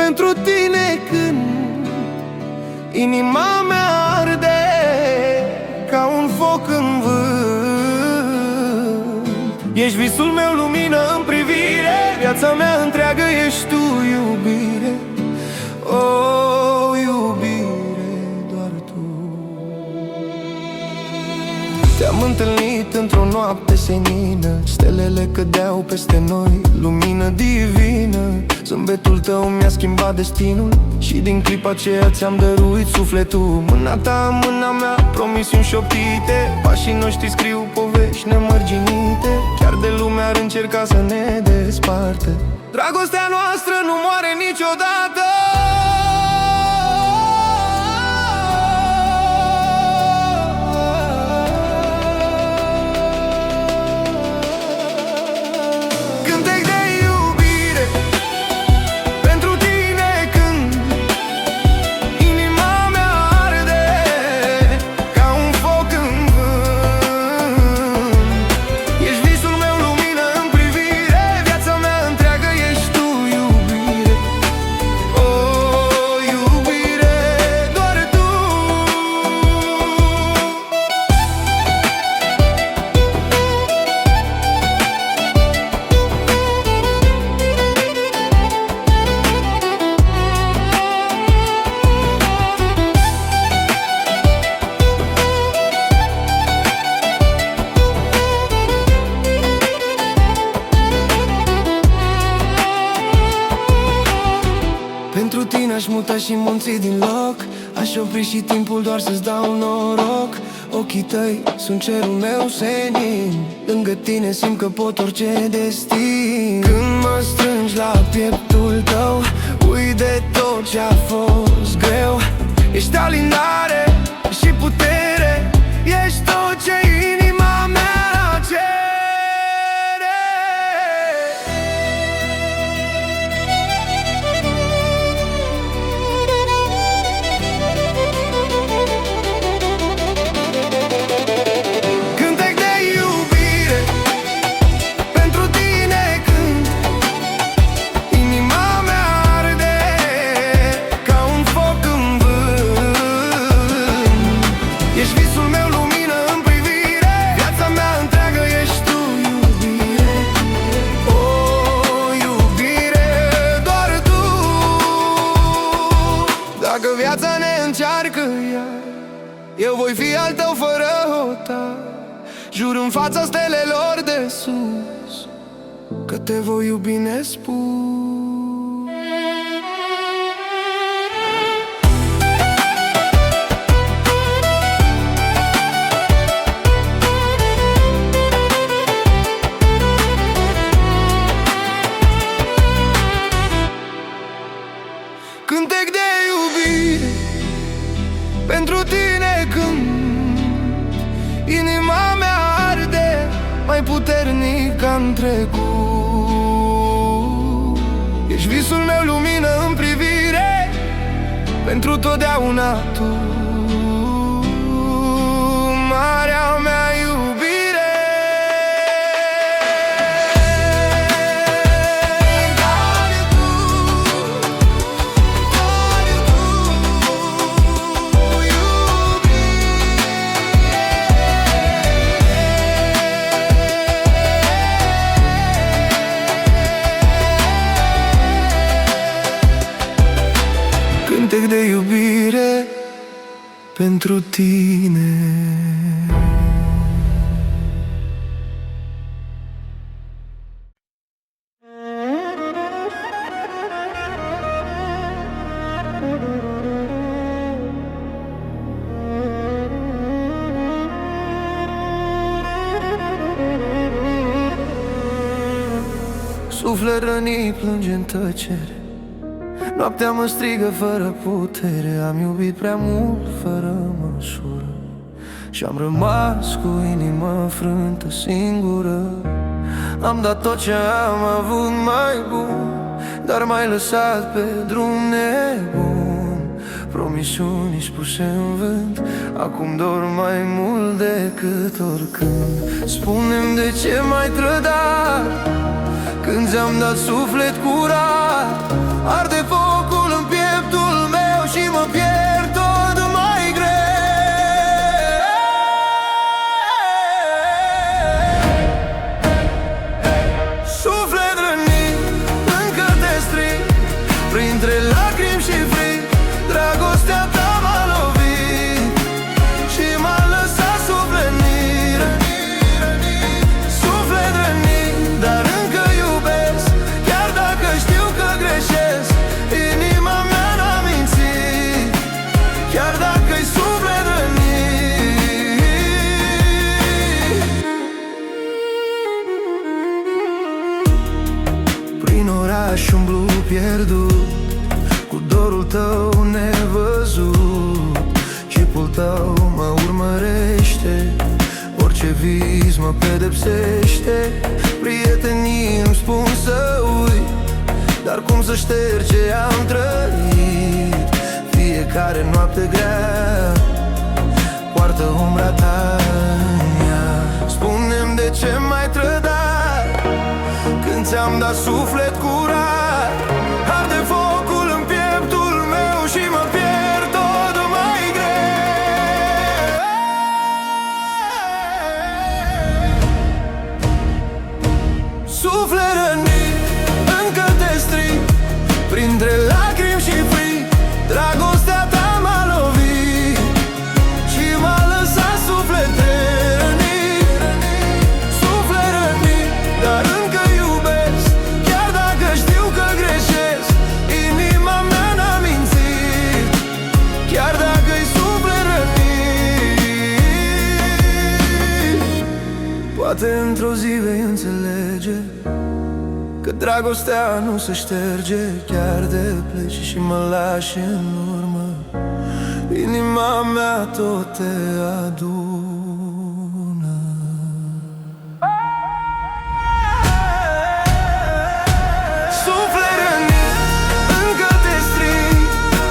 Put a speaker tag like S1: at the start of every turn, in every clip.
S1: pentru tine când inima mea arde ca un foc în vânt. Ești visul meu, lumină în privire, viața mea întreagă ești tu, iubire. Oh, iubire, doar tu. Te-am întâlnit într-o noapte senină, stelele cădeau peste noi, lumină divină. Zâmbetul tău mi-a schimbat destinul și din clipa aceea ți-am dăruit sufletul. Mâna ta în mâna mea, promisiuni șoptite, pașii noștri scriu povești nemărginite. Chiar de lume ar încerca să ne despartă, dragostea noastră nu moare niciodată. Pentru tine aș muta și munții din loc, aș opri și timpul doar să-ți dau noroc. Ochii tăi sunt cerul meu senin, lângă tine simt că pot orice destin. Când mă strângi la pieptul tău, uit de tot ce-a fost greu. Ești alindare și putere, ești tot ce inima mea cere. Dacă viața ne încearcă iar, eu voi fi al tău fără hotar. Jur în fața stelelor de sus că te voi iubi nespus. Cântec de iubire pentru tine când inima mea arde mai puternic ca-n trecut. Ești visul meu, lumină în privire, pentru totdeauna tu, marea mea iubire. Cântec de iubire pentru tine. Suflet rănit plânge în tăcere, noaptea mă strigă fără putere. Am iubit prea mult fără măsură și-am rămas cu inima frântă singură. Am dat tot ce am avut mai bun, dar m-ai lăsat pe drum nebun. Promisiuni spuse în vânt, acum dor mai mult decât oricând. Spune-mi de ce m-ai trădat când ți-am dat suflet curat. Arde focul dorul tău nevăzut. Chipul tău mă urmărește, orice vis mă pedepsește. Prietenii îmi spun să uit, dar cum să șterg ce am trăit? Fiecare noapte grea poartă umbra ta în ea. Spune-mi de ce m-ai trădat când ți-am dat suflet curat. Arde focul în pieptul meu și mă pierd tot mai greu. Suflet rănit, încă te strig printre lacrimi și frig. Dragostea ta m-a lovit și m-a lăsat suflet rănit. Suflet rănit, dar încă iubesc, chiar dacă știu că greșesc. Inima mea n-a mințit, chiar dacă-i suflet rănit. Poate într-o zi vei înțelege că dragostea nu se șterge. Chiar de pleci și mă lași în urmă, inima mea tot te adună. Suflet rănit, încă te strig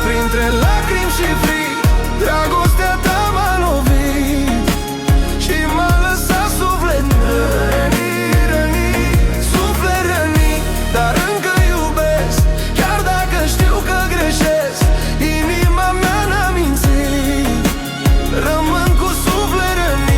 S1: printre lacrimi și frig. Dragostea ta m-a lovit și m-a lăsat suflet rănit. Suflet rănit, dar încă iubesc, chiar dacă știu că greșesc. Inima mea n-a mințit, rămân cu suflet rănit.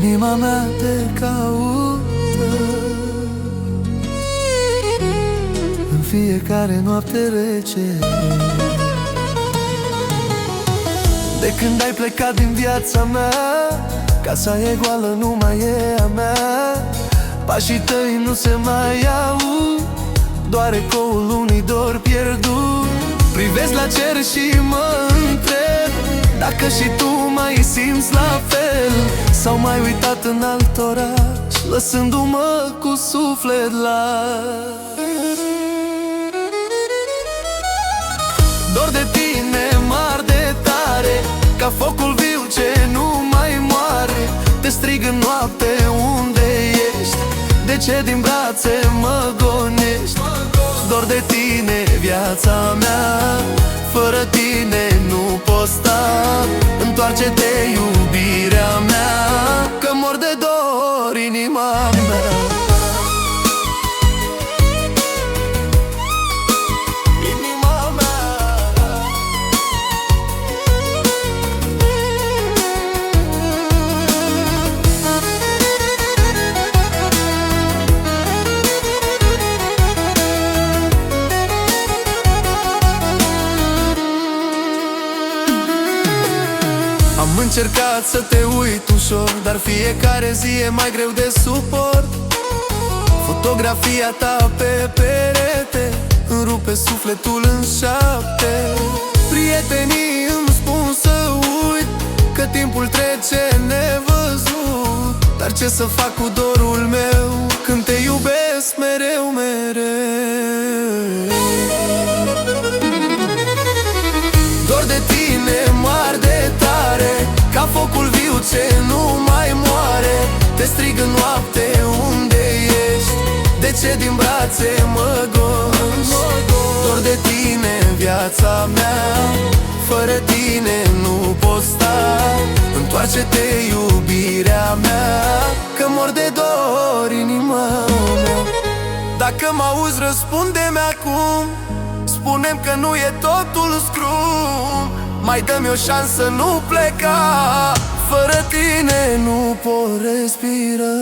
S1: Inima mea te caută în fiecare noapte rece. De când ai plecat din viața mea, casa e goală, nu mai e a mea. Pașii tăi nu se mai aud, doar ecoul unui dor pierdut. Privesc la cer și mă întreb dacă și tu mai simți la fel, sau mai uitat în alt oraș, lăsându-mă cu suflet las. Dor de tine mare de tare, ca focul viu ce nu mai moare. Te strig în noapte, unde ești? De ce din brațe mă gonești? Dor de tine, viața mea, fără tine nu pot sta. Întoarce-te, iubirea mea, că mor de dor inima mea. Am încercat să te uit ușor, dar fiecare zi e mai greu de suport. Fotografia ta pe perete îmi rupe sufletul în șapte. Prietenii îmi spun să uit, că timpul trece nevăzut. Dar ce să fac cu dorul meu când te iubesc mereu, mereu? Dor de tine mare de tare, ca focul viu ce nu mai moare. noapte, unde ești? De ce din brațe mă goși? Dor de tine viața mea, fără tine nu pot sta. Întoarce-te iubirea mea, că mor de dor inima mea. Dacă mă auzi, răspunde-mi acum, spune-mi că nu e totul scrum. Mai dă-mi o șansă, nu pleca, fără tine nu pot respira.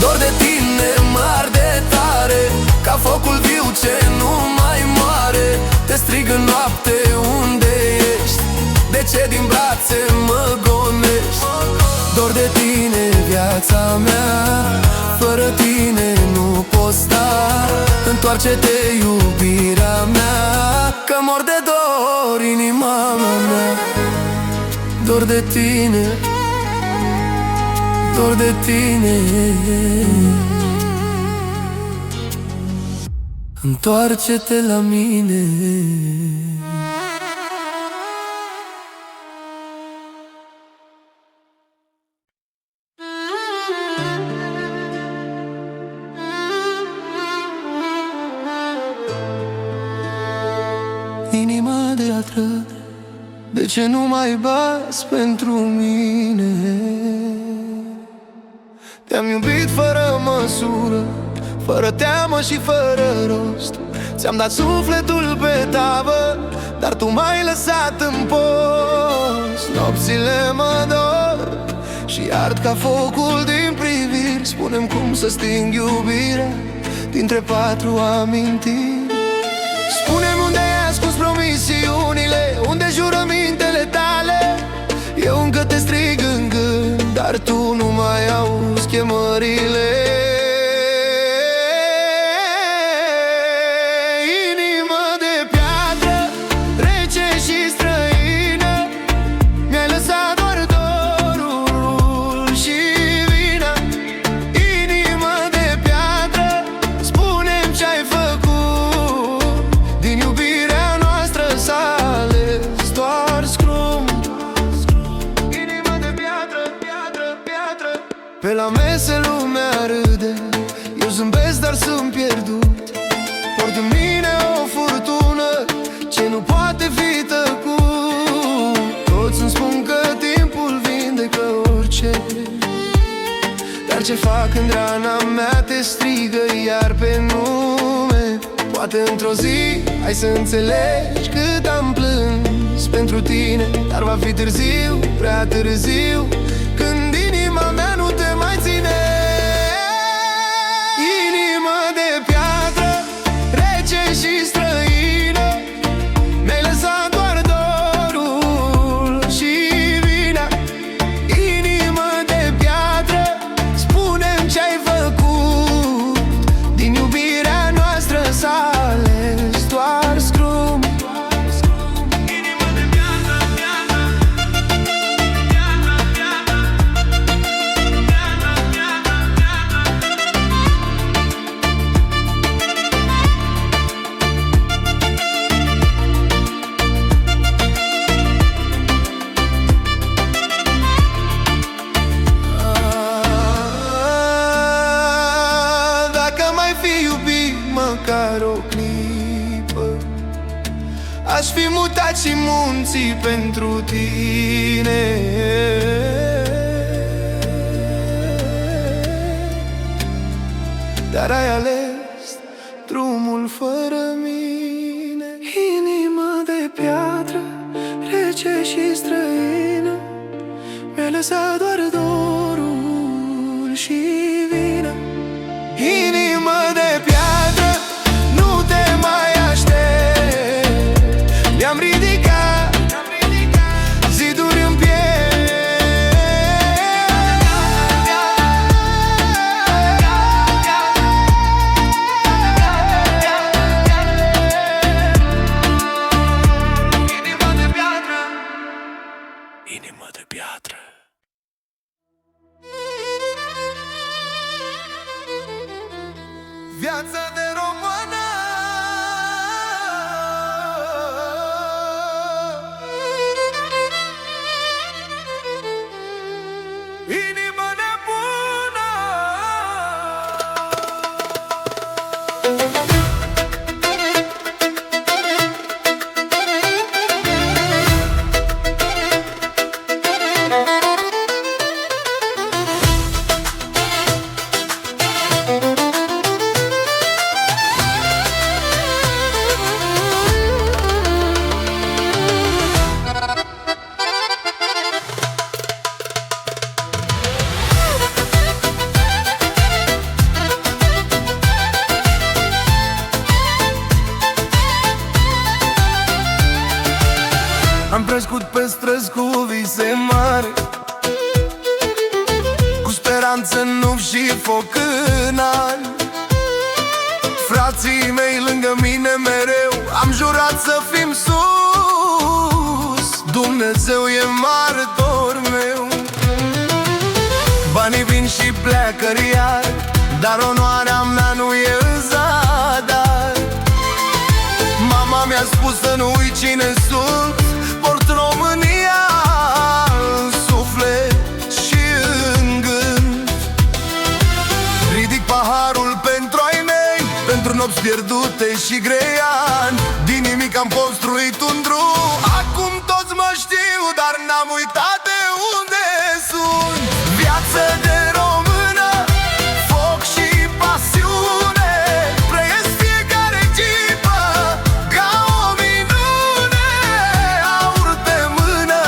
S1: Dor de tine mare de tare, ca focul viu ce nu mai moare. Te strig în noapte, unde ești? De ce din brațe mă gonești? Dor de tine viața mea, fără tine nu pot sta. Întoarce-te iubirea mea, că mor de dor inima mea. Dor de tine, dor de tine, întoarce-te la mine. Inima de atră, de ce nu mai bați pentru mine? Te-am iubit fără măsură, fără teamă și fără rost. Ți-am dat sufletul pe tavă, dar tu m-ai lăsat în post. Nopțile mă dor și ard ca focul din priviri. Spune-mi cum să sting iubirea dintre patru amintiri. Spune-mi unde ai ascuns promisiunile, unde jurămintele tale. Eu încă te strig în gând, dar tu nu mai auzi chemările. Inimă de piatră, rece și străină, mi-ai lăsat doar dorul și vina. Inimă de piatră, spune-mi ce-ai făcut, din iubirea noastră s-a ales doar scrum. Pe la mese lumea râde, eu zâmbesc, dar sunt pierdut. Port în mine o furtună ce nu poate fi tăcut. Toți îmi spun că timpul vindecă orice, dar ce fac când rana mea te strigă iar pe nume? Poate într-o zi ai să înțelegi cât am plâns pentru tine, dar va fi târziu, prea târziu, când inima mea nu te mai ține. Inimă de piatră, rece și străină, mi-ai lăsat doar dorul și vina. Inimă de piatră, spune-mi ce-ai făcut, din iubirea noastră s-a ales doar scrum. Măcar o clipă aș fi mutat și munții pentru tine, dar ai ales drumul fără mine. Inimă de piatră, rece și străină, mi-ai lăsat doar dorul și vina. Inimă de piatră, nu te mai aștept, mi-am ridicat ziduri în piept. Viața de română. Inimă nebună. Am crescut pe străzi cu vise mari, cu speranță în nuf și foc în ani. Frații mei lângă mine mereu am jurat să fim sus. Dumnezeu e martor meu. Banii vin și pleacă iar, dar onoarea mea nu e în zadar. Mama mi-a spus să nu uit cine sunt, port România în suflet și în gând. Ridic paharul pentru ai mei, pentru nopți pierdute și grei ani. Din nimic am construit un drum, acum toți mă știu, dar n-am uitat de unde sunt. Viață de română, foc și pasiune, trăiesc fiecare clipă ca o minune. Aur pe mână,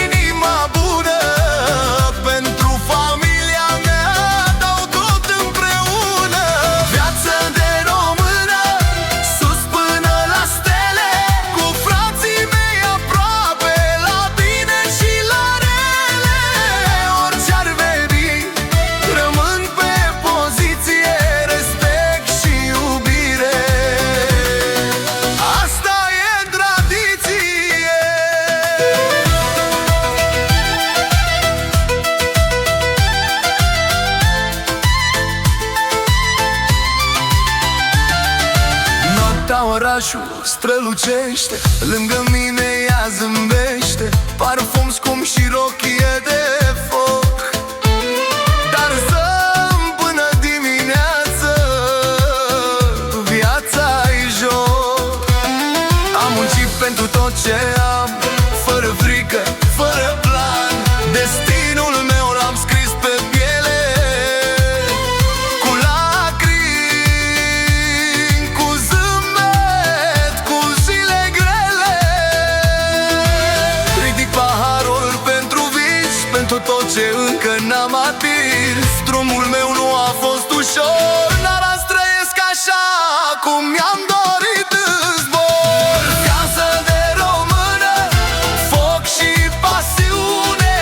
S1: inima bună, pentru familia mea dau tot împreună. Viață de română, sus până la stele, cu frații mei aproape, la bine și la rele. Orice ar veni, rămân pe poziție, respect și iubire. Asta e tradiție. Noaptea orașul strălucește, lângă mine ea zâmbește, parfum scump și rochie de foc. Dar zâm până dimineață, viața-i joc. Am muncit pentru tot ce am, fără frică, fără plan. Destinul meu l-am scris pe piele, cu lacrimi, cu zâmbet, cu zile grele. Ridic paharul pentru vis, pentru tot ce încă n-am atins. Drumul meu nu a fost ușor, dar azi trăiesc așa cum mi-am dorit în zbor. Viață de română, foc și pasiune,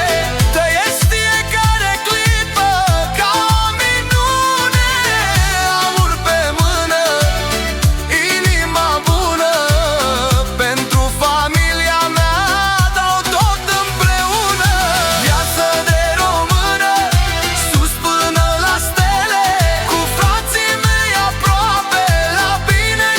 S1: trăiesc fiecare clipă ca o minune. Aur pe mână, inima bună, pentru familia mea dau tot împreună. Viață de română, sus până la stele, cu frații mei aproape, la bine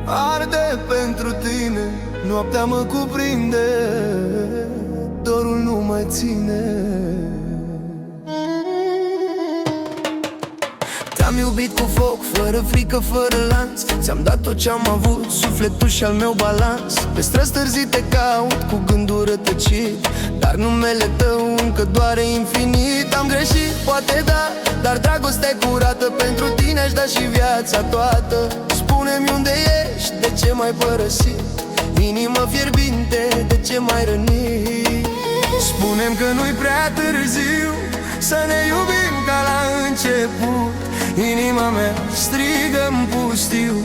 S1: arde pentru tine. Noaptea mă cuprinde, dorul nu mai ține. Te-am iubit cu foc, fără frică, fără lanț. Ți-am dat tot ce-am avut, sufletul și al meu balans. Pe străzi târzii te caut, cu gânduri rătăcit, dar numele tău încă doare infinit. Am greșit, poate da, dar dragostea curată, pentru tine aș da și viața toată. Spune-mi unde ești, de ce m-ai părăsit? Inima fierbinte, de ce m-ai rănit? Spune-mi că nu-i prea târziu să ne iubim ca la început. Inima mea strigă-n pustiu,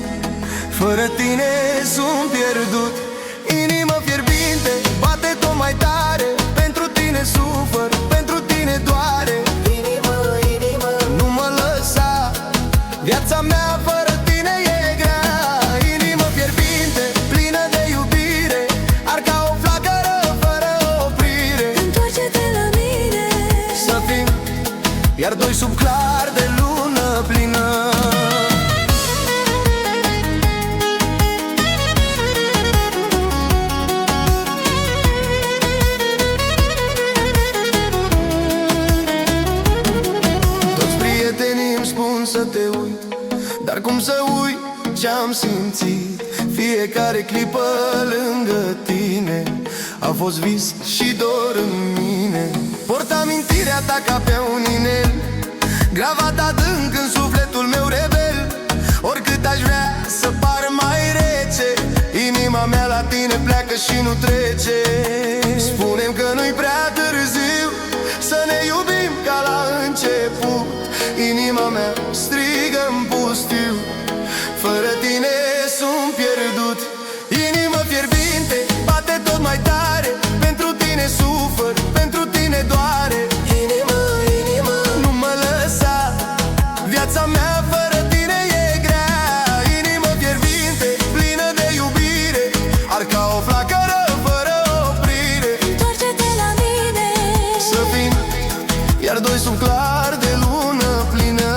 S1: fără tine sunt pierdut. Inima fierbinte, bate tot mai tare, pentru tine sufăr, pentru tine doare. Inima, inima, nu mă lăsa, viața mea fără tine e grea. Inima fierbinte, plină de iubire, ar ca o flacără fără oprire.
S2: Întoarce-te la mine,
S1: să fim iar doi sub clar de lună plină. Toți prietenii îmi spun să te uit, dar cum să uit ce-am simțit? Fiecare clipă lângă tine a fost vis și dor în mine. Port amintirea ta ca pe un inel, gravat adânc în sufletul meu rebel. Oricât aș vrea să par mai rece, inima mea la tine pleacă și nu trece. Spune-mi că nu-i prea târziu să ne iubim ca la început. Inima mea strigă-n pustiu, fără tine sunt pierdut. Inima fierbinte, bate tot mai tare, pentru tine sufăr, pentru tine doare. Inima, inima, nu mă lăsa, viața mea fără tine e grea. Inima fierbinte, plină de iubire, ar ca o flacără fără oprire.
S2: întoarce-te la mine,
S1: Să fim iar doi sub clar de lună plină.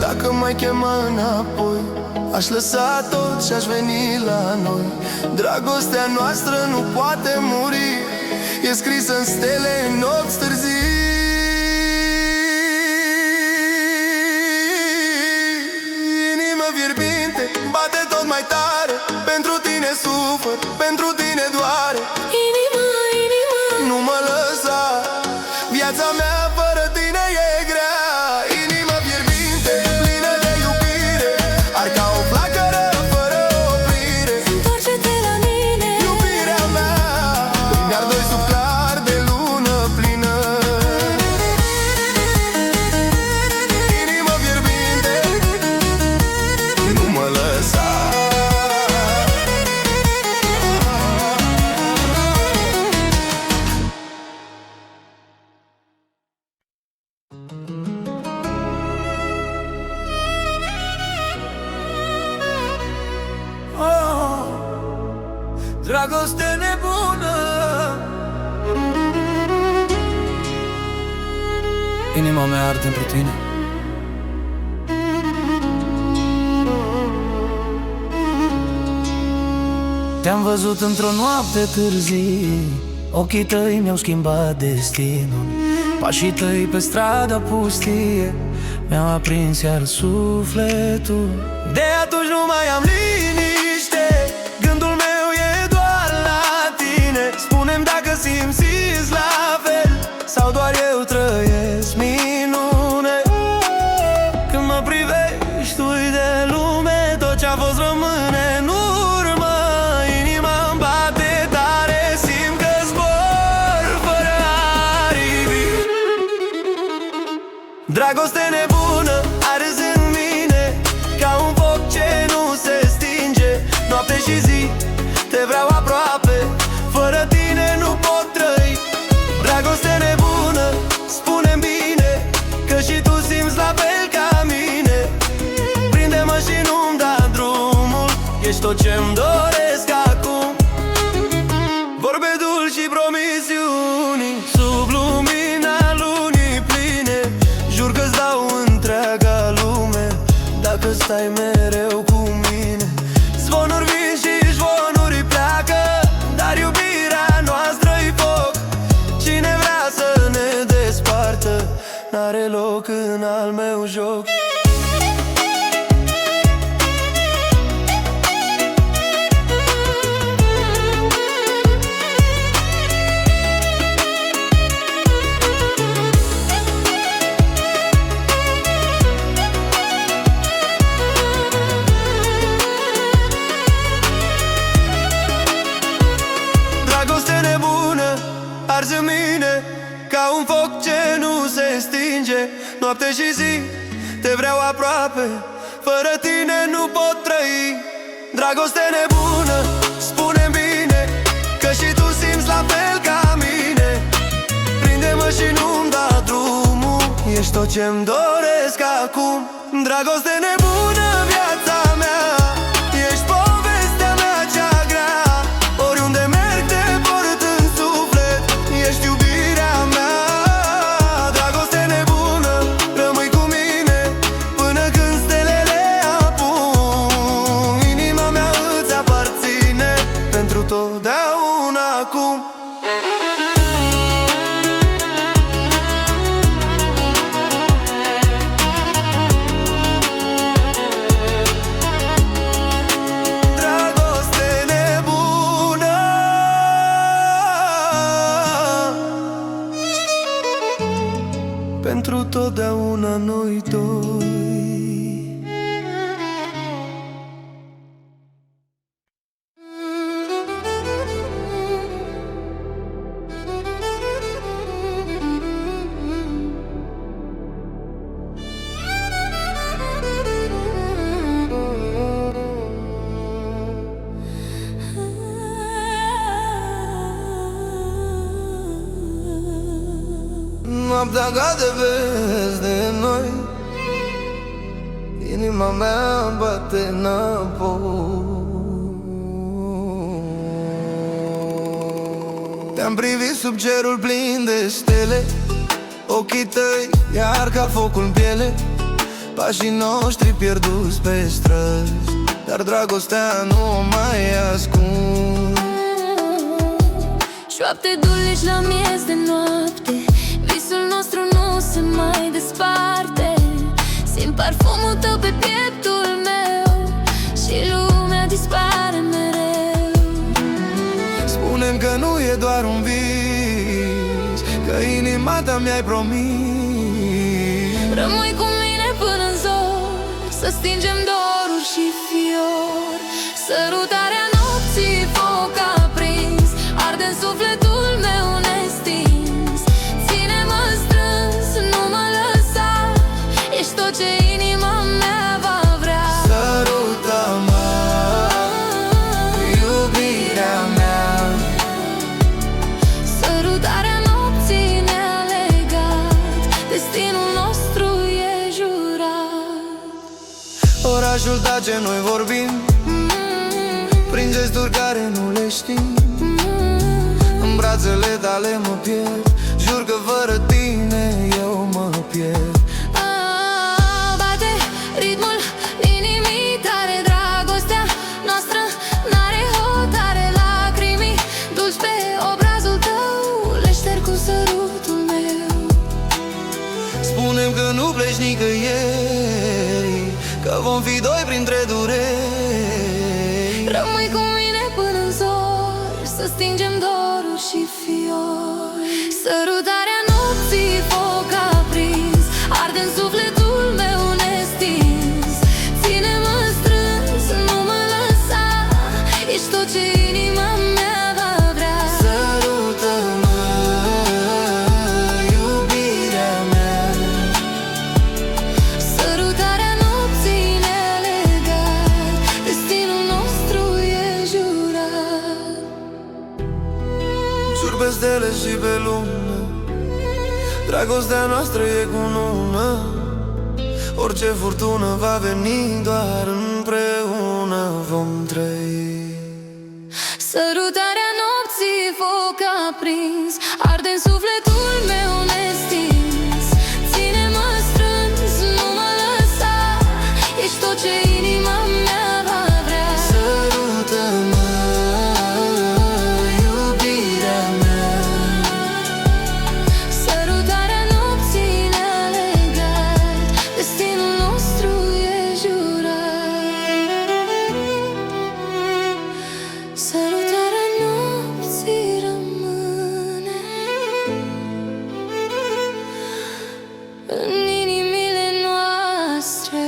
S1: Dacă m-ai chema înapoi, aș lăsa tot și-aș veni la noi. Dragostea noastră nu poate muri, e scrisă în stele în nopți târzii. Inima fierbinte, bate tot mai tare, pentru tine sufăr, pentru tine doare.
S2: inima, inima,
S1: Nu mă lăsa, viața mea fără tine e grea. Inima fierbinte, plină de iubire, ar ca o flacără fără oprire.
S2: întoarce-te la mine,
S1: Iubirea mea, iar doi sub clar de lună plină. Inima fierbinte, nu mă lăsa. Oh, dragoste nebună. Inima mea arde pentru tine. Te-am văzut într-o noapte târzie, ochii tăi mi-au schimbat destinul. Pașii tăi pe strada pustie mi-au aprins iar sufletul. De atunci nu mai am liniște, gândul meu e doar la tine. Spune-mi dacă simți la fel, sau doar eu trăiesc minune. Când mă privești, ui de lume, tot ce-a fost rămâne în urmă. Inima-mi bate tare, simt că zbor fără aripi. Dragoste nebună, arzi în mine, ca un foc ce nu se stinge. Noapte și zi, te vreau aproape, fără tine nu pot trăi. Dragoste nebună, spune-mi bine, că și tu simți la fel ca mine. Prinde-mă și nu-mi da drumul, ești tot ce-mi doresc acum. Vorbe dulci și promisiuni, sub lumina lunii pline. Jur că-ți dau întreaga lume, dacă stai mereu cu mine. stinge. Noapte și zi, te vreau aproape, fără tine nu pot trăi. Dragoste nebună, spune-mi bine că și tu simți la fel ca mine. Prinde-mă și nu-mi da drumul, ești tot ce-mi doresc acum. Dragoste nebună, viața mea, ești povestea mea cea grea. Oriunde merg te port în suflet, ești iubirea mea. Dragoste nebună, rămâi cu mine până când stelele apun. Inima mea îți aparține pentru totdeauna acum. Pentru totdeauna noi doi. Noaptea cade peste noi, inima mea bate înapoi. Te-am privit sub cerul plin de stele, ochii tăi iar ca focul în piele. Pașii noștri pierduți pe străzi, dar dragostea nu o mai ascund.
S2: Șoapte dulci la miez de noapte, visul nostru nu se mai desparte. Simt parfumul tău pe pieptul meu și lumea dispare mereu.
S1: Spune-mi că nu e doar un vis, că inima ta mi-ai promis.
S2: Rămâi cu mine până în zor, să stingem doruri și fiori. Sărutarea nopții, foc aprins, arde în sufletul meu nestins. Ține-mă strâns, nu mă lăsa, ești tot ce inima mea va vrea.
S1: Sărută-mă, iubirea mea.
S2: Sărutarea nopții ne-a legat, destinul nostru e jurat.
S1: Orașul tace, noi vorbim prin gesturi care nu le știm. În brațele tale mă pierd, jur că fără tine eu mă pierd.
S2: Bate ritmul inimii tale, dragostea noastră n-are hotare. Lacrimii dulci pe obrazul tău le șterg cu sărutul meu.
S1: Spune-mi că nu pleci nicăieri, că vom fi doi printre dureri.
S2: Rămâi cu mine până în zor, să stingem doruri și fiori. Sărutarea nopții, foc aprins, arde în sufletul meu nestins. Ține-mă strâns, nu mă lăsa, ești tot ce inima mea va vrea.
S1: Sărută-mă, iubirea mea.
S2: Sărutarea nopții ne-a legat, destinul nostru e jurat.
S1: Jur pe stele și pe lună, dragostea noastră e cunună. Orice furtună va veni, doar împreună vom trăi.
S2: Sărutarea nopții, foc aprins, arde în sufletul meu nestins. Ține-mă strâns, nu mă lăsa, ești tot ce inima mea va vrea.
S1: Sărută-mă, iubirea mea.
S2: Sărutarea nopții ne-a legat, destinul nostru e jurat. Sărutarea nopții rămâne în inimile noastre.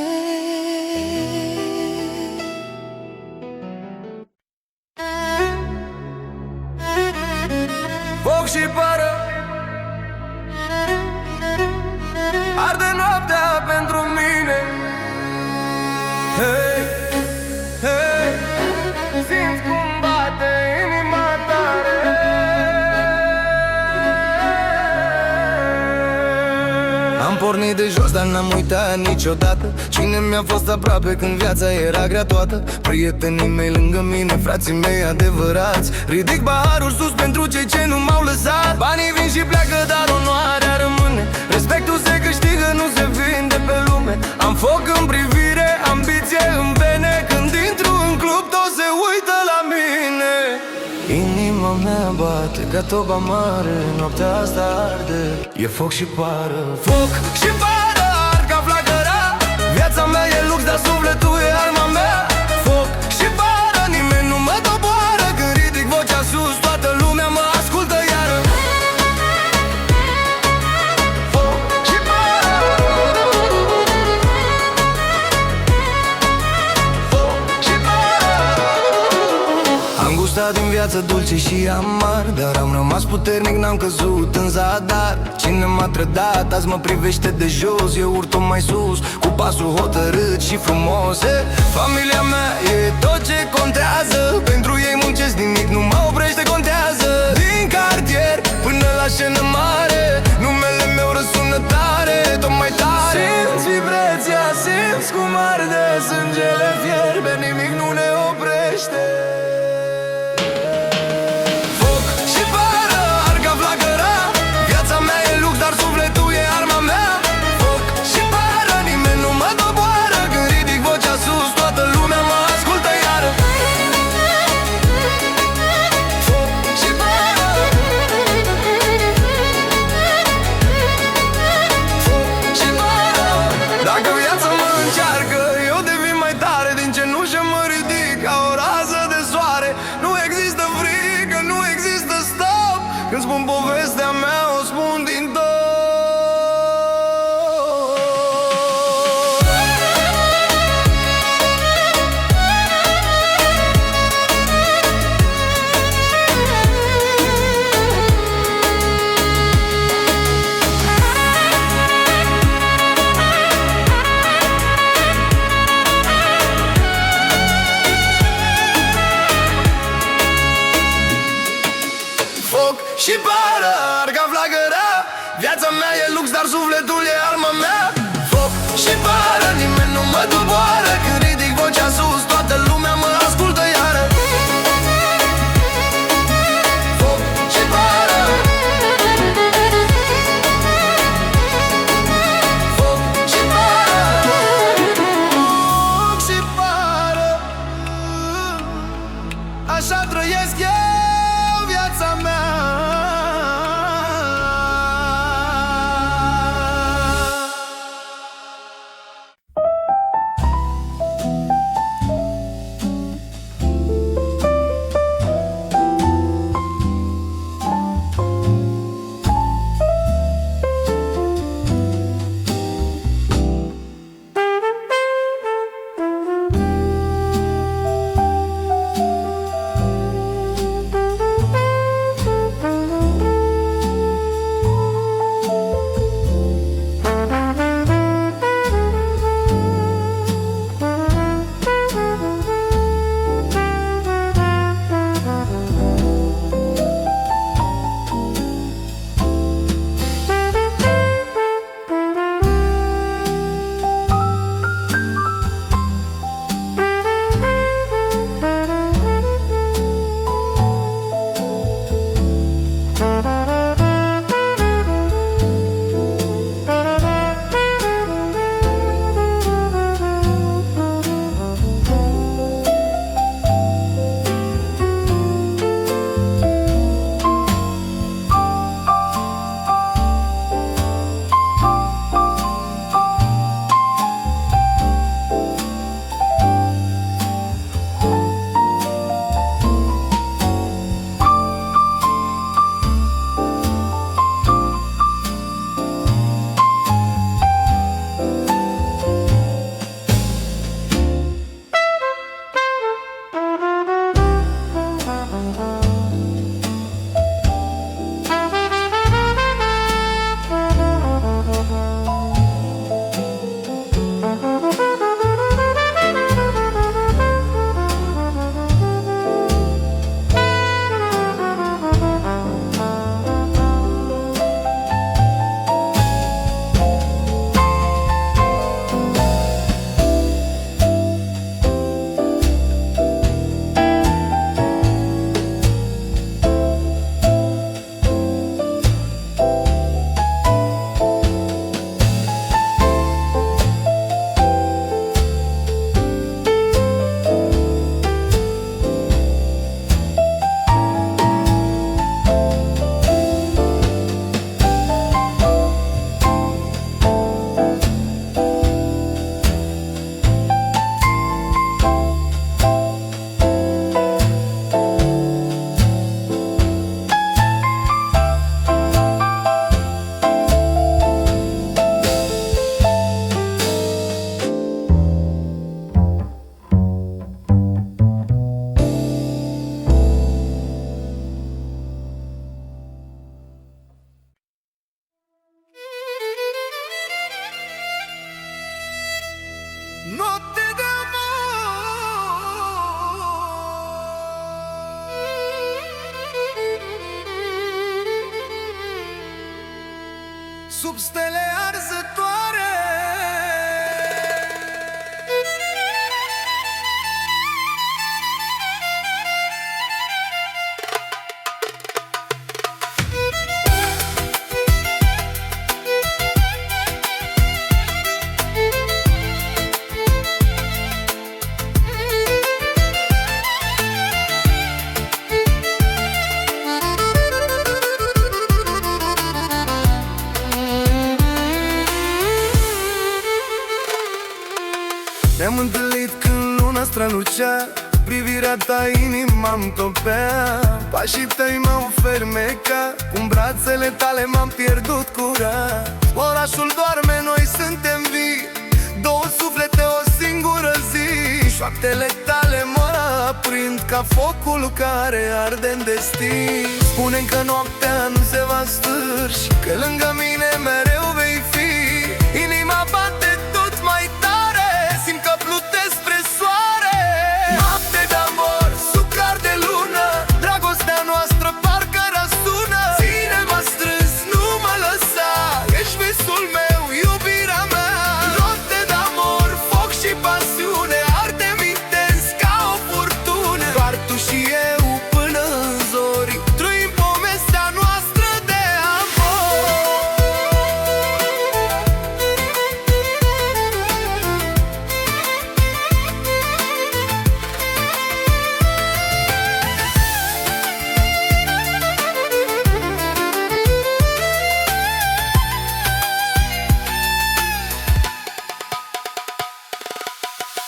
S1: Foc și pară, pornit de jos, dar n-am uitat niciodată cine mi-a fost aproape când viața era grea toată. Prietenii mei lângă mine, frații mei adevărați. Ridic paharul sus pentru cei ce nu m-au lăsat. Banii vin și pleacă, dar onoarea rămâne. Respectul se câștigă, nu se vinde pe lume. Am foc în privire, ambiție în vene. Când intru în club, toți se uită la mine. Inima mea bate ca toba mare, noaptea asta arde, e foc și pară. Foc și pară, ard ca flacăra. Viața mea e lux, dar sufletul e arma mea. Foc și pară, nimeni nu mă doboară. Când ridic vocea sus, toată lumea mă ascultă iară. Foc și pară. Foc și pară. Am gustat din viață dulce și amar, dar am rămas puternic, n-am căzut în zadar. Cine m-a trădat, azi mă privește de jos. Eu urc tot mai sus, cu pasul hotărât și frumos. Familia mea e tot ce contează. Pentru ei muncesc, nimic nu mă oprește, contează. Din cartier până la scenă mare, numele meu răsună tare, tot mai tare. Simți vibrația, simți cum arde sângele fierbe, nimic nu ne oprește. Când spun povestea mea, o spun din tot. Foc și pară, ard ca flacăra. Viața mea e lux, dar sufletul e arma mea. Foc și pară, nimeni nu mă doboară. Când ridic vocea sus, toată lumea mă ascultă iară. Foc și pară. Foc și pară. Foc și pară. Așa trăiesc eu viața mea. sub stele arzătoare. Ne-am întâlnit când luna strălucea, privirea ta inima-mi topea. Pașii tăi m-au fermecat, cu brațele tale m-am pierdut curat. Orașul doarme, noi suntem vii, două suflete, o singură zi. Șoaptele tale mă aprind ca focul care arde în destin. Spune-mi că noaptea nu se va stârși, că lângă mine mereu vei fi. Inima bate tot mai tare, simt că plutesc spre soare. Noapte de amor, sub clar de lună, dragostea noastră parcă răsună. Ține-mă strâns, nu mă lăsa, ești visul meu, iubirea mea. Noapte de amor, foc și pasiune, ardem intens ca o furtună. Doar tu și eu până în zori, trăim povestea noastră de amor.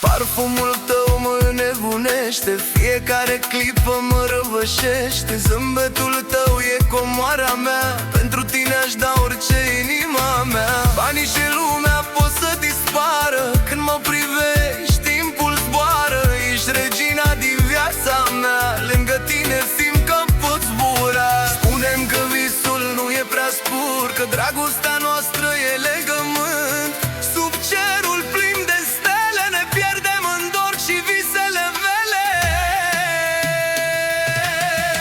S1: Parfumul tău mă înnebunește, fiecare clipă mă răvășește. Zâmbetul tău e comoara mea, pentru tine aș da orice, inima mea. Banii și lumea pot să dispară, când mă privești timpul zboară. Ești regina din viața mea, lângă tine simt că pot zbura. Spune-mi că visul nu e prea scurt, că dragostea noastră e legământ. Sub cerul plin de stele ne pierdem în dor și visele mele.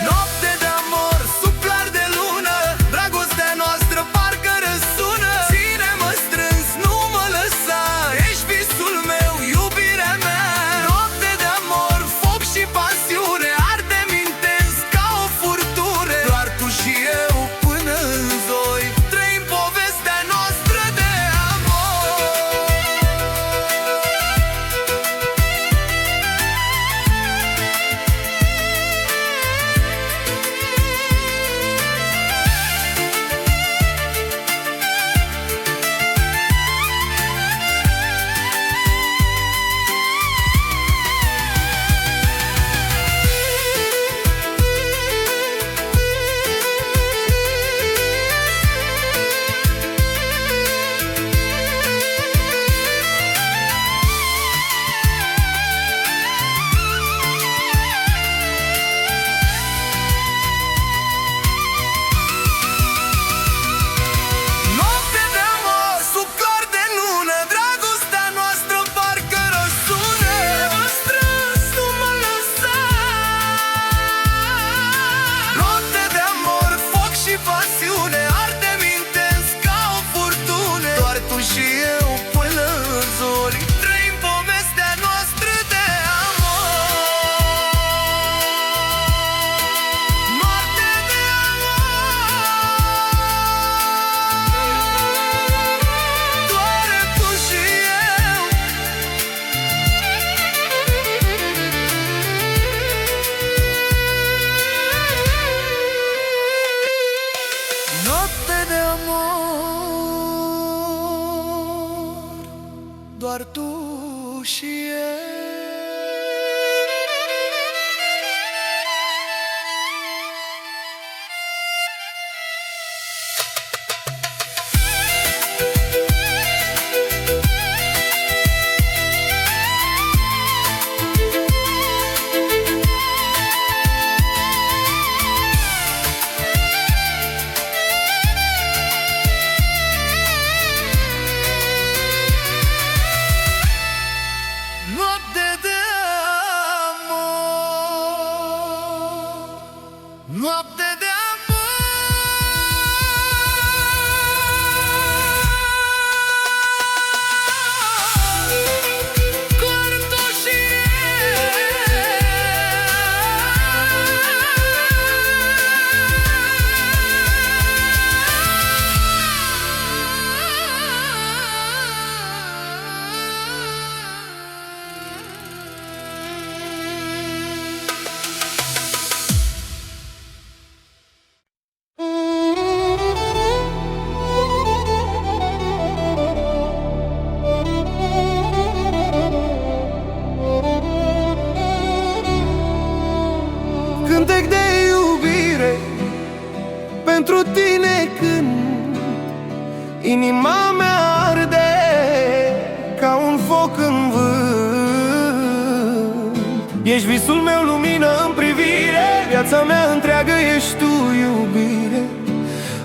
S1: Noapte de amor, sub clar de lună, dragostea noastră parcă răsună. Ține-mă strâns, nu mă lăsa, ești visul meu, iubirea mea. Noapte de amor, foc și pasiune, ardem intens ca o furtună. Doar tu și eu până în zori, trăim povestea noastră de amor. Noapte de amor, sub clar de lună, dragostea noastră parcă răsună. Mă strâns, nu mă lăsa. Noapte de amor, foc și pasiune, ardem intens ca o furtună. Doar tu și eu până în zori, trăim povestea noastră de amor. Noapte de amor, doar tu și eu. Noapte de amor, doar tu și eu. Noapte de amor, noapte de amor. pentru tine când inima mea arde ca un foc în vânt. Ești visul meu, lumină în privire, viața mea întreagă ești tu, iubire.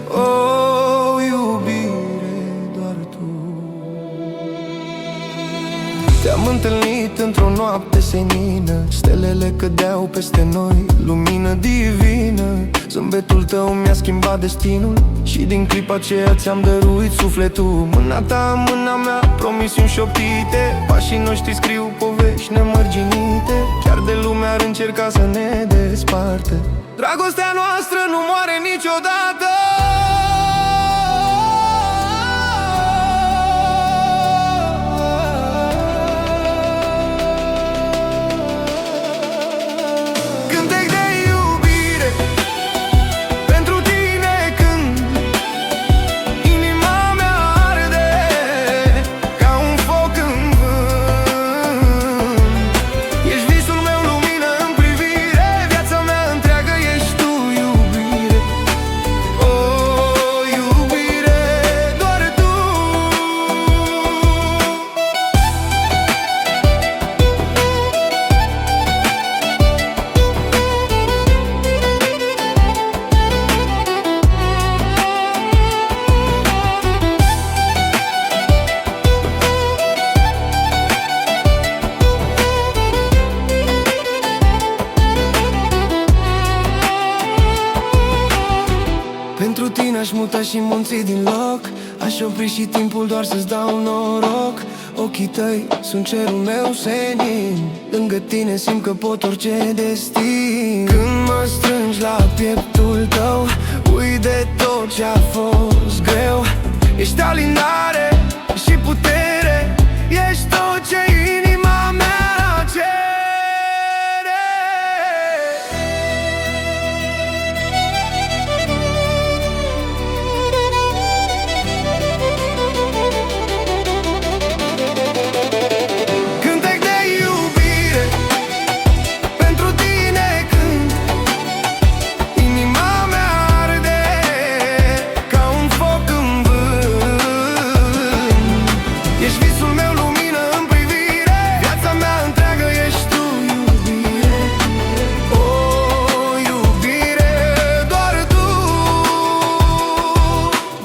S1: Oh, iubire, doar tu. Te-am întâlnit într-o noapte senină, stelele cădeau peste noi, lumină divină. Zâmbetul tău mi-a schimbat destinul și din clipa aceea ți-am dăruit sufletul. Mâna ta în mâna mea, promisiuni șoptite, pașii noștri scriu povești nemărginite. Chiar de lume ar încerca să ne desparte, dragostea noastră nu moare niciodată. Pentru tine aș muta și munții din loc, aș opri și timpul doar să-ți dau noroc. Ochii tăi sunt cerul meu senin, lângă tine simt că pot orice destin. Când mă strângi la pieptul tău, uit de tot ce-a fost greu. Ești alinare și putere, ești tot ce inima mea cere.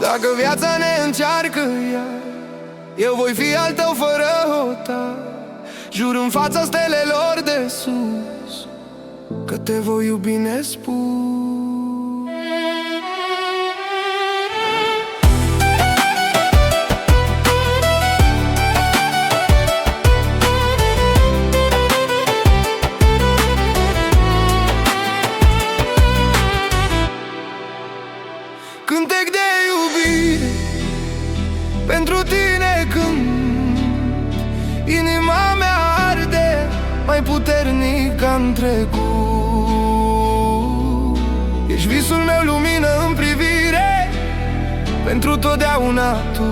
S1: Dacă viața ne încearcă iar, eu voi fi al tău fără hotar. Jur în fața stelelor de sus că te voi iubi nespus. Cântec de iubire pentru tine când inima mea arde mai puternic ca-n trecut. Ești visul meu, lumină în privire, pentru totdeauna tu,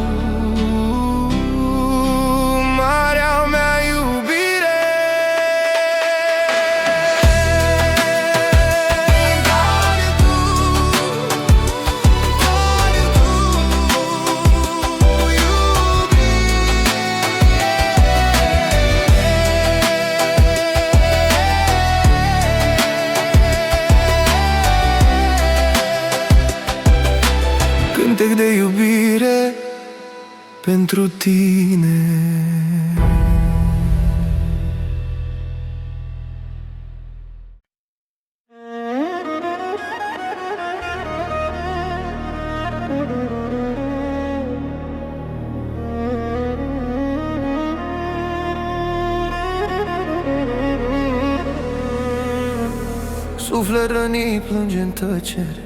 S1: marea mea iubire. Cântec de iubire pentru tine. Suflet rănit plânge în tăcere,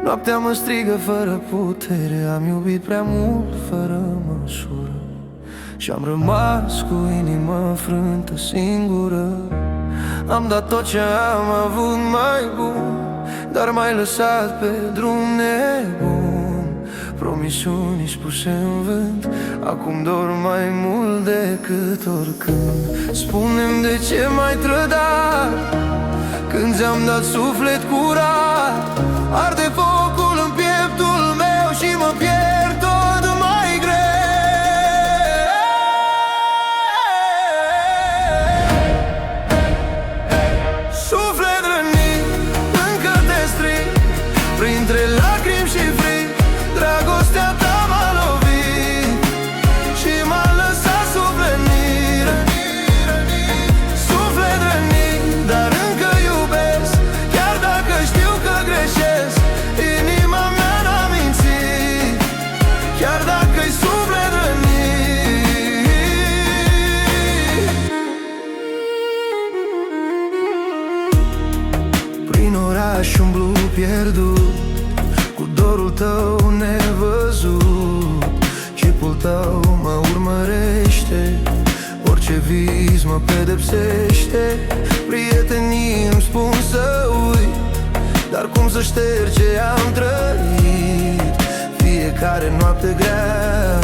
S1: noaptea mă strigă fără putere. Am iubit prea mult fără măsură și-am rămas cu inima frântă singură. Am dat tot ce am avut mai bun, dar m-ai lăsat pe drum nebun. Promisiuni spuse în vânt, acum dor mai mult decât oricând. Spune-mi de ce m-ai trădat când ți-am dat suflet curat. Arde focul în Prin oraș umblu pierdut, cu dorul tău nevăzut. Chipul tău mă urmărește, orice vis mă pedepsește. Prietenii îmi spun să uit, dar cum să șterg ce am trăit? Fiecare noapte grea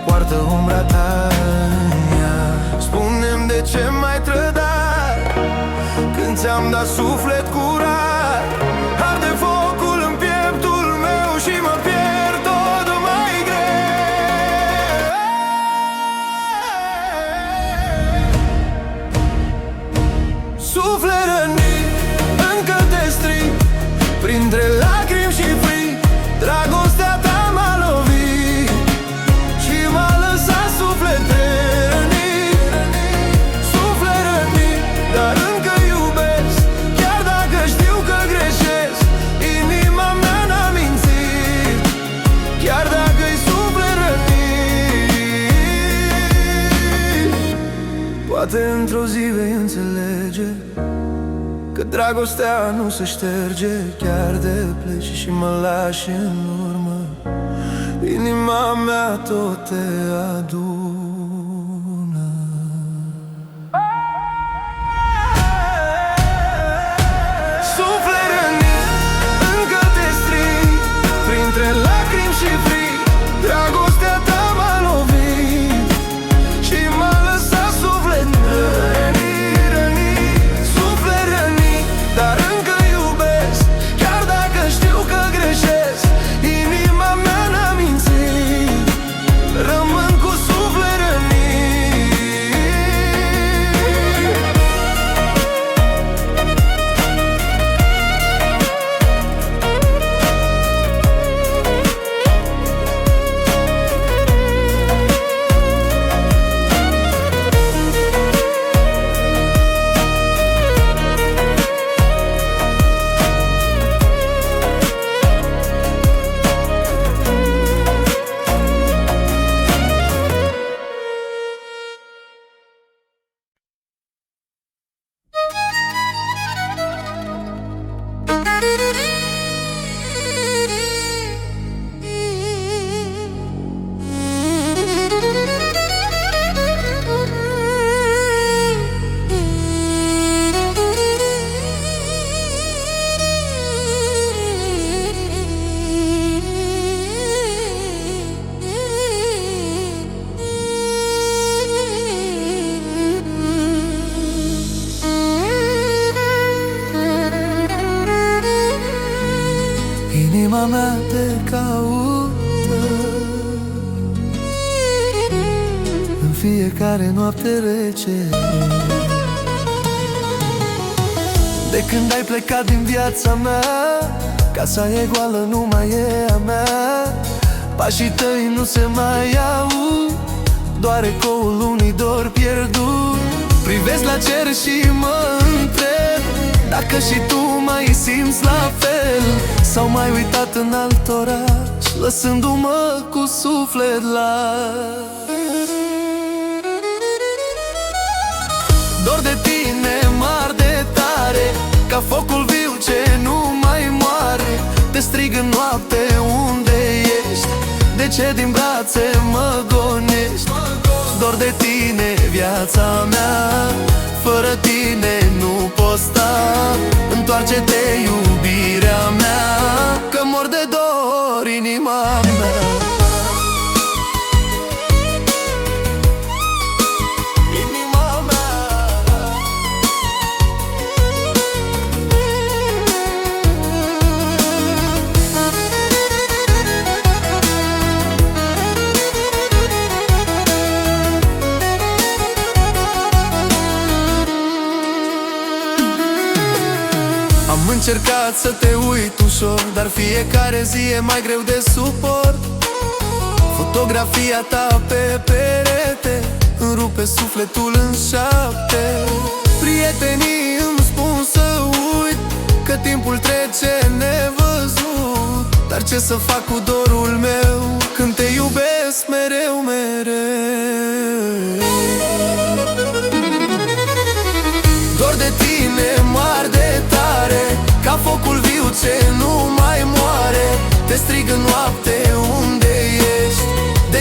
S1: poartă umbra ta în ea. Spune-mi de ce m-ai trădat când ți-am dat suflet curat. Arde focul în pieptul meu și mă pierd tot mai greu. Suflet rănit, încă te strig, printre lacrimi și frig. Dragostea ta m-a lovit și m-a lăsat suflet rănit. Suflet rănit, dar încă iubesc, chiar dacă știu că greșesc. Inima mea n-a mințit, chiar dacă-i suflet rănit. Poate într-o zi vei înțelege că dragostea nu se șterge. Chiar de pleci și mă lași în urmă, inima mea tot te adună. Suflet rănit, încă te strig, printre lacrimi și frig. Dragostea ta m-a lovit și m-a lăsat suflet rănit. Suflet rănit, dar încă iubesc, chiar dacă știu că greșesc. Inima mea n-a mințit, rămân cu suflet rănit. Inima mea te caută în fiecare noapte rece. De când ai plecat din viața mea, casa e goală, nu mai e a mea. Pașii tăi nu se mai aud, doar ecoul unui dor pierdut. Privesc la cer și mă întreb dacă și tu mai simți la fel, sau mai uitat în alt oraș, lăsându-mă cu suflet las. Dor de tine mare de tare, ca focul viu ce nu mai moare. Te strig în noapte, unde ești? De ce din brațe mă gonești? Dor de tine, viața mea, fără tine nu pot sta. Întoarce-te, iubirea mea, că mor de dor inima mea. Am încercat să te uit ușor, dar fiecare zi e mai greu de suport. Fotografia ta pe perete îmi rupe sufletul în șapte. Prietenii îmi spun să uit, că timpul trece nevăzut. Dar ce să fac cu dorul meu când te iubesc mereu, mereu? Dor de tine mare de tare,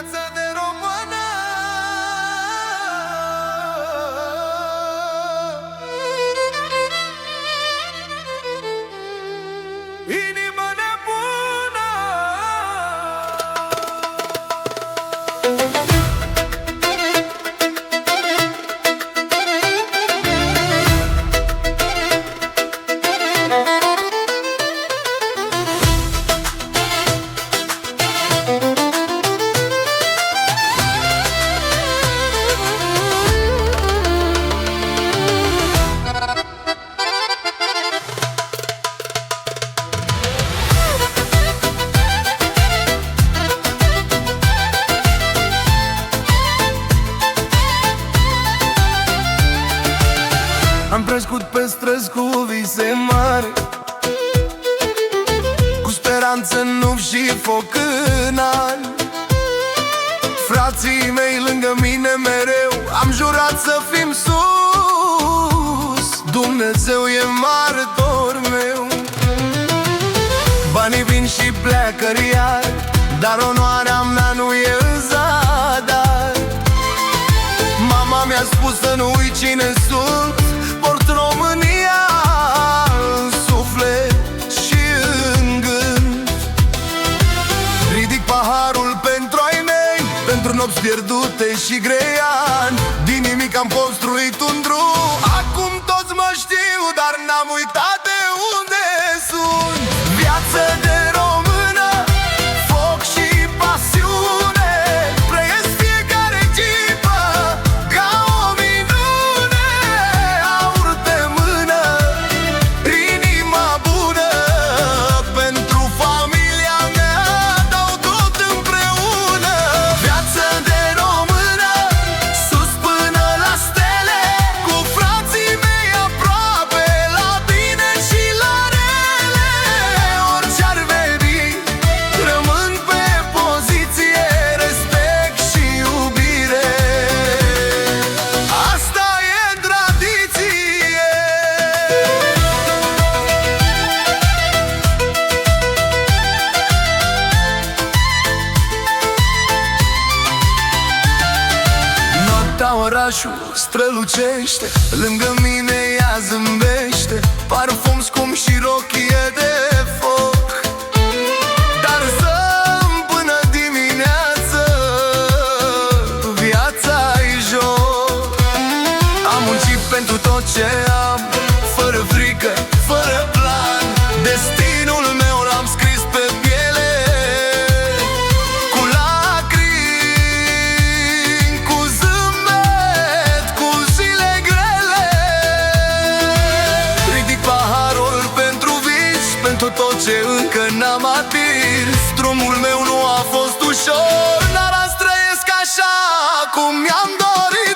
S1: viața de română. Inimă nebună. Am crescut pe străzi cu vise mari, cu speranță în nuf și foc în ani. Frații mei lângă mine mereu am jurat să fim sus. Dumnezeu e martor meu. Banii vin și pleacă iar, dar onoarea mea nu e în zadar. Mama mi-a spus să nu uit cine sunt, port România în suflet și în gând. Ridic paharul pentru ai mei, pentru nopți pierdute și grei ani. Din nimic am construit un drum, acum toți mă știu, dar n-am uitat de unde sunt. Viață de română, foc și pasiune, trăiesc fiecare clipă ca o minune. Aur de mână, inima bună, pentru familia mea dau tot împreună. Viață de română, sus până la stele, cu frații mei aproape, la bine și la rele. Orice ar veni, rămân pe poziție, respect și iubire. Asta e tradiție. Noaptea orașul strălucește, lângă mine ea zâmbește, parfum scump și rochie de foc. Dar zâm până dimineață, viața-i joc. Am muncit pentru tot ce am, fără frică, fără plan. Destinul meu l-am scris pe piele, cu lacrimi, cu zâmbet, cu zile grele. Ridic paharul pentru vis, pentru tot ce încă n-am atins. Drumul meu nu a fost ușor, dar azi trăiesc așa cum mi-am dorit.